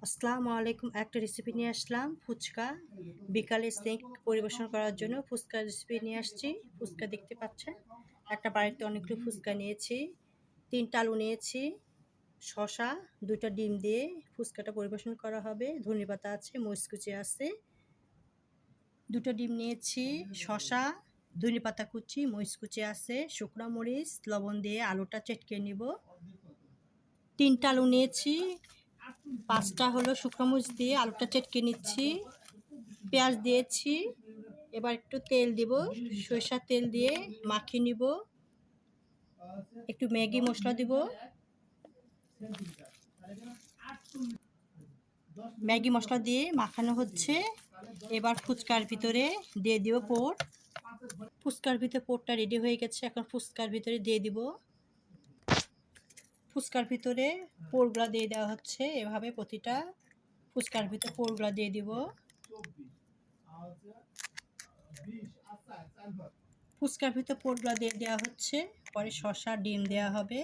আসসালামু আলাইকুম। একটা রেসিপি নিয়ে আসলাম ফুচকা। বিকালে স্ন্যাক পরিবেশন করার জন্য ফুচকার রেসিপি নিয়ে আসছি। ফুচকা দেখতে পাচ্ছেন। একটা বাড়িতে অনেকগুলো ফুচকা নিয়েছি। ৩ টা আলু নিয়েছি, শসা, ২ টা ডিম দিয়ে ফুচকাটা পরিবেশন করা হবে। ধনেপাতা আছে, মরিচ কুচি আছে। ২ টা ডিম নিয়েছি, শসা, ধনেপাতা কুচি, মরিচ কুচি আছে, শুকনা মরিচ, লবণ দিয়ে আলুটা চেটকে নিব। ৩ টা আলু নিয়েছি, ৫ টা হলো শুকনো মরিচ দিয়ে আলুটা চেটকে নিচ্ছি। পেঁয়াজ দিয়েছি, এবার একটু তেল দিব, সরিষার তেল দিয়ে মাখিয়ে নিব। একটু ম্যাগি মশলা দিব, ম্যাগি মশলা দিয়ে মাখানো হচ্ছে। এবার ফুচকার ভিতরে দিয়ে দিব পোর। ফুচকার ভিতরে পোরটা রেডি হয়ে গেছে, এখন ফুচকার ভিতরে দিয়ে দিব। ফুচকার ভিতরে পোরগুলা দিয়ে দেওয়া হচ্ছে, এভাবে প্রতিটা ফুচকার ভিতরে পোরগুলা দিয়ে দিব। ফুচকার ভিতরে পোরগুলা দিয়ে দেওয়া হচ্ছে, পরে শসা ডিম দেওয়া হবে,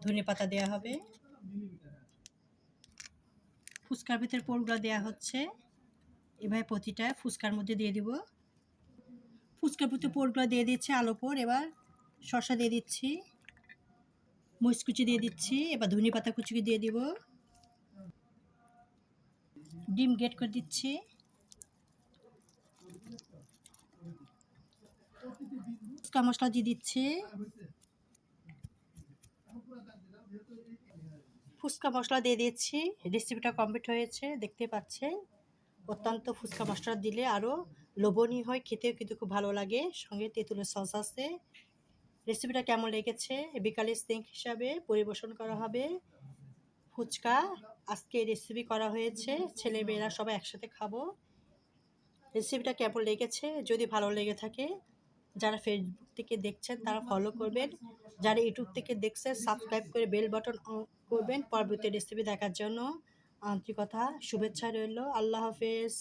ধনেপাতা দেওয়া হবে। ফুচকার ভিতরে পোরগুলা দেওয়া হচ্ছে, এভাবে প্রতিটা ফুচকার মধ্যে দিয়ে দিব। ফুচকার ভিতরে পোরগুলা দিয়ে দিচ্ছি, আলু পোর। এবার শসা দিয়ে দিচ্ছি, মরিচ কুচি দিয়ে দিচ্ছি, এবার ধনেপাতা কুচি দিয়ে দিব, ডিম গ্রেট করে দিচ্ছি, ফুচকা মশলা দিয়ে দিচ্ছি। ফুচকা মশলা দিয়ে দিচ্ছি। রেসিপিটা কমপ্লিট হয়েছে, দেখতে পাচ্ছেন। অত্যন্ত ফুচকা মশলা দিলে আরও লোভনীয় হয়, খেতেও কিন্তু খুব ভালো লাগে। সঙ্গে তেঁতুলের সস আছে। রেসিপিটা কেমন লেগেছে? বিকালে স্ন্যাক হিসাবে পরিবেশন করা হবে ফুচকা। আজকে রেসিপি করা হয়েছে, ছেলেমেয়েরা সবাই একসাথে খাবো। রেসিপিটা কেমন লেগেছে? যদি ভালো লেগে থাকে, যারা ফেসবুক থেকে দেখছেন তারা ফলো করবেন, যারা ইউটিউব থেকে দেখছেন সাবস্ক্রাইব করে বেল বাটন অন করবেন পরবর্তী রেসিপি দেখার জন্য। আন্তরিকতা শুভেচ্ছা রইল। আল্লাহ হাফেজ।